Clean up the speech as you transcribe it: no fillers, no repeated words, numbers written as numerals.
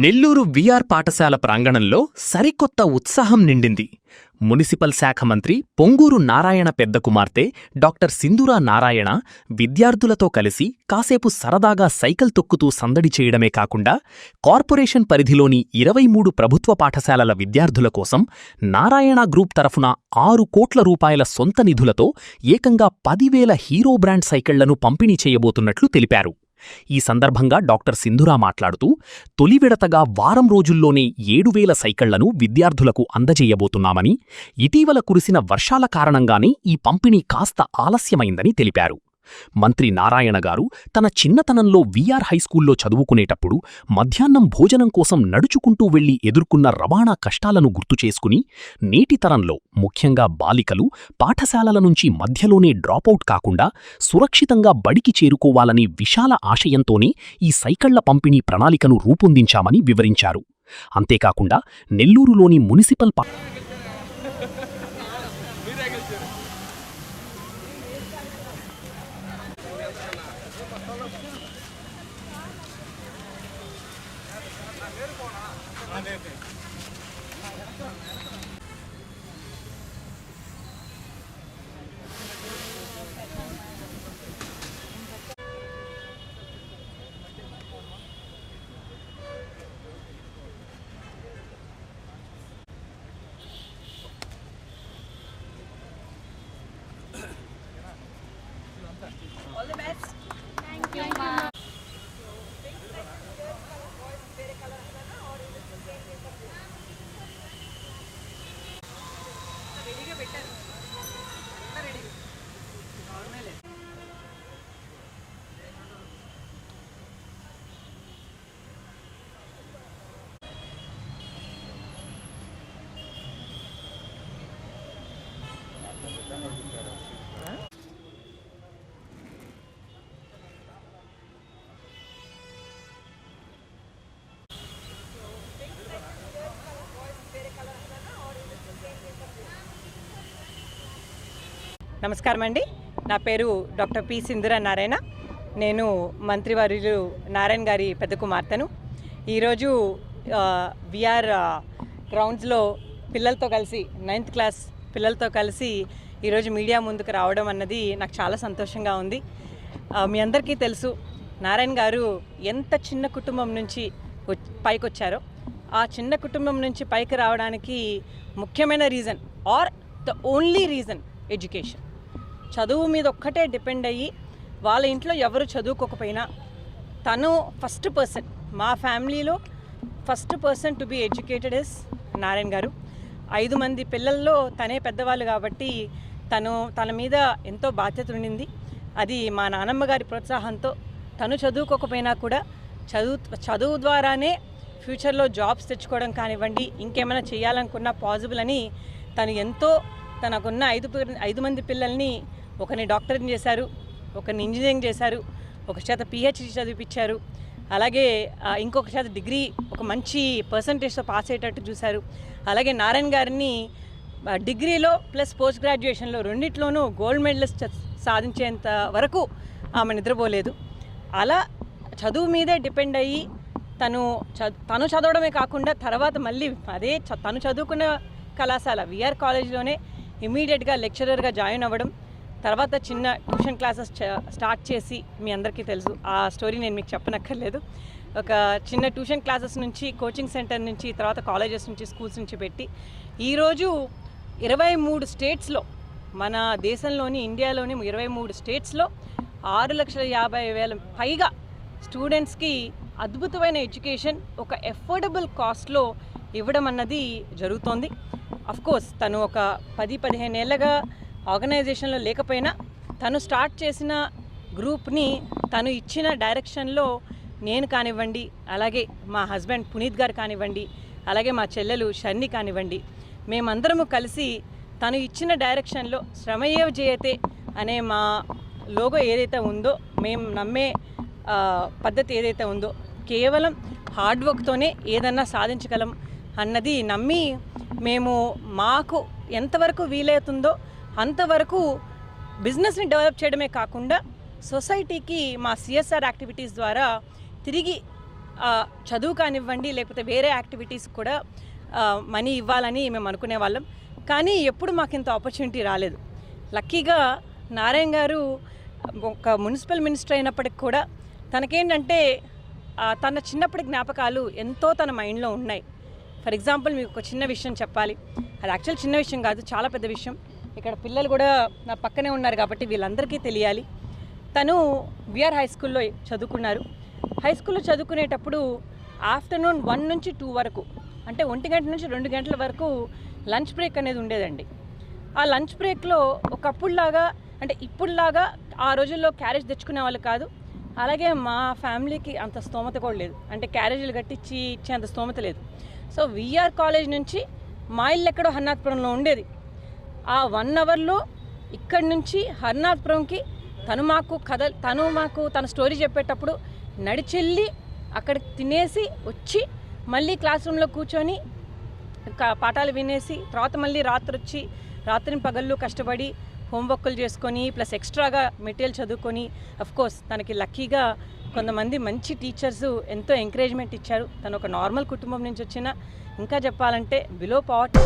Nellore VR పాఠశాల ప్రాంగణంలో సరికొత్త ఉత్సాహం నిండింది. మున్సిపల్ శాఖ మంత్రి పొంగూరు నారాయణ పెద్ద కుమార్తె డాక్టర్ సింధూరా నారాయణ విద్యార్థులతో కలిసి కాసేపు సరదాగా సైకిల్ తొక్కుతూ సందడి చేయడమే కాకుండా కార్పొరేషన్ పరిధిలోని 23 ప్రభుత్వ పాఠశాలల విద్యార్థుల కోసం నారాయణ గ్రూప్ తరఫున 6 కోట్ల రూపాయల సొంత నిధులతో ఏకంగా 10,000 హీరో బ్రాండ్ సైకిళ్లను పంపిణీ చేయబోతున్నట్లు తెలిపారు. ఈ సందర్భంగా డాక్టర్ సింధూరా మాట్లాడుతూ, తొలి విడతగా వారం రోజుల్లోనే 7,000 సైకిళ్లను విద్యార్థులకు అందజేయబోతున్నామని, ఇటీవల కురిసిన వర్షాల కారణంగానే ఈ పంపిణీ కాస్త ఆలస్యమైందని తెలిపారు. మంత్రి నారాయణ గారు తన చిన్నతనంలో విఆర్ హైస్కూల్లో చదువుకునేటప్పుడు మధ్యాహ్నం భోజనం కోసం నడుచుకుంటూ వెళ్లి ఎదుర్కొన్న రవాణా కష్టాలను గుర్తుచేసుకుని, నేటి తరంలో ముఖ్యంగా బాలికలు పాఠశాలల నుంచి మధ్యలోనే డ్రాపౌట్ కాకుండా సురక్షితంగా బడికి చేరుకోవాలని విశాల ఆశయంతోనే ఈ సైకిళ్ల పంపిణీ ప్రణాళికను రూపొందించామని వివరించారు. అంతేకాకుండా నెల్లూరులోని municipal All the best. Thank you, ma. నమస్కారం అండి. నా పేరు డాక్టర్ పి సింధూరా నారాయణ. నేను మంత్రివర్యులు నారాయణ గారి పెద్ద కుమార్తెను. ఈరోజు విఆర్ గ్రౌండ్స్లో పిల్లలతో కలిసి 9th క్లాస్ పిల్లలతో కలిసి ఈరోజు మీడియా ముందుకు రావడం అన్నది నాకు చాలా సంతోషంగా ఉంది. మీ అందరికీ తెలుసు, నారాయణ గారు ఎంత చిన్న కుటుంబం నుంచి పైకి వచ్చారో. ఆ చిన్న కుటుంబం నుంచి పైకి రావడానికి ముఖ్యమైన reason are the only reason education. చదువు మీద ఒక్కటే డిపెండ్ అయ్యి వాళ్ళ ఇంట్లో ఎవరు చదువుకోకపోయినా తను ఫస్ట్ పర్సన్, మా ఫ్యామిలీలో first person to be educated is Narayana గారు. 5 మంది పిల్లల్లో తనే పెద్దవాళ్ళు కాబట్టి తన మీద ఎంతో బాధ్యత ఉండింది. అది మా నానమ్మ గారి ప్రోత్సాహంతో తను చదువుకోకపోయినా కూడా చదువు ద్వారానే ఫ్యూచర్లో జాబ్స్ తెచ్చుకోవడం కానివ్వండి, ఇంకేమైనా చేయాలనుకున్నా పాసిబుల్ అని తను ఎంతో తనకున్న 5 మంది పిల్లల్ని ఒకరిని డాక్టర్ని చేశారు, ఒకరిని ఇంజనీరింగ్ చేశారు, ఒక చేత పిహెచ్డి చదివిపించారు, అలాగే ఇంకొక చేత డిగ్రీ ఒక మంచి పర్సంటేజ్తో పాస్ అయ్యేటట్టు చూశారు. అలాగే నారాయణ గారిని డిగ్రీలో ప్లస్ పోస్ట్ గ్రాడ్యుయేషన్లో రెండిట్లోనూ గోల్డ్ మెడలిస్ట్ సాధించేంత వరకు ఆమె నిద్రపోలేదు. అలా చదువు మీదే డిపెండ్ అయ్యి తను చదవడమే కాకుండా తర్వాత మళ్ళీ అదే తను చదువుకున్న కళాశాల విఆర్ కాలేజ్లోనే ఇమీడియట్గా లెక్చరర్గా జాయిన్ అవ్వడం, తర్వాత చిన్న ట్యూషన్ క్లాసెస్ స్టార్ట్ చేసి, మీ అందరికీ తెలుసు ఆ స్టోరీ, నేను మీకు చెప్పనక్కర్లేదు. ఒక చిన్న ట్యూషన్ క్లాసెస్ నుంచి, కోచింగ్ సెంటర్ నుంచి, తర్వాత కాలేజెస్ నుంచి, స్కూల్స్ నుంచి పెట్టి ఈరోజు 23 స్టేట్స్లో, మన దేశంలోని ఇండియాలోని 23 స్టేట్స్లో 6,50,000 పైగా స్టూడెంట్స్కి అద్భుతమైన ఎడ్యుకేషన్ ఒక ఎఫోర్డబుల్ కాస్ట్లో ఇవ్వడం అన్నది జరుగుతోంది. అఫ్కోర్స్ తను ఒక 10-15 ఏళ్ళగా ఆర్గనైజేషన్లో లేకపోయినా తను స్టార్ట్ చేసిన గ్రూప్ని తను ఇచ్చిన డైరెక్షన్లో నేను కానివ్వండి, అలాగే మా హస్బెండ్ పునీత్ గారు కానివ్వండి, అలాగే మా చెల్లెలు షర్ని కానివ్వండి, మేమందరము కలిసి తను ఇచ్చిన డైరెక్షన్లో శ్రమయేవ జయతే అనే మా లోగో ఏదైతే ఉందో, మేము నమ్మే పద్ధతి ఏదైతే ఉందో, కేవలం హార్డ్ వర్క్తోనే ఏదన్నా సాధించగలం అన్నది నమ్మి మేము మాకు ఎంతవరకు వీలవుతుందో అంతవరకు బిజినెస్ని డెవలప్ చేయడమే కాకుండా సొసైటీకి మా సిఎస్ఆర్ యాక్టివిటీస్ ద్వారా తిరిగి చదువు కానివ్వండి లేకపోతే వేరే యాక్టివిటీస్ కూడా మనీ ఇవ్వాలని మేము అనుకునే వాళ్ళం. కానీ ఎప్పుడు మాకు ఇంత ఆపర్చునిటీ రాలేదు. లక్కీగా నారాయణ గారు ఒక మున్సిపల్ మినిస్టర్ అయినప్పటికి కూడా తనకేంటంటే తన చిన్నప్పటి జ్ఞాపకాలు ఎంతో తన మైండ్లో ఉన్నాయి. ఫర్ ఎగ్జాంపుల్ మీకు ఒక చిన్న విషయం చెప్పాలి. అది యాక్చువల్ చిన్న విషయం కాదు, చాలా పెద్ద విషయం. ఇక్కడ పిల్లలు కూడా నా పక్కనే ఉన్నారు కాబట్టి వీళ్ళందరికీ తెలియాలి. తను విఆర్ హై స్కూల్లో చదువుకున్నారు. హై స్కూల్లో చదువుకునేటప్పుడు ఆఫ్టర్నూన్ 1 నుంచి 2 వరకు, అంటే 1 గంట నుంచి 2 గంటల వరకు లంచ్ బ్రేక్ అనేది ఉండేదండి. ఆ లంచ్ బ్రేక్లో ఒకప్పుడులాగా, అంటే ఇప్పుడులాగా ఆ రోజుల్లో క్యారేజ్ తెచ్చుకునే వాళ్ళు కాదు. అలాగే మా ఫ్యామిలీకి అంత స్తోమత కూడా లేదు, అంటే క్యారేజీలు కట్టించి ఇచ్చే అంత స్తోమత లేదు. సో విఆర్ కాలేజ్ నుంచి మా ఇల్లు ఎక్కడో హర్నాథపురంలో ఉండేది. ఆ 1 అవర్లో ఇక్కడి నుంచి హర్నాథపురంకి తను మాకు తన స్టోరీ చెప్పేటప్పుడు నడిచెళ్ళి అక్కడ తినేసి వచ్చి మళ్ళీ క్లాస్ రూమ్లో కూర్చొని పాఠాలు వినేసి తర్వాత మళ్ళీ రాత్రిని పగళ్ళు కష్టపడి హోంవర్క్లు చేసుకొని ప్లస్ ఎక్స్ట్రాగా మెటీరియల్ చదువుకొని, అఫ్కోర్స్ తనకి లక్కీగా కొంతమంది మంచి టీచర్స్ ఎంతో ఎంకరేజ్మెంట్ ఇచ్చారు. తను ఒక నార్మల్ కుటుంబం నుంచి వచ్చిన, ఇంకా చెప్పాలంటే బిలో పావర్టీ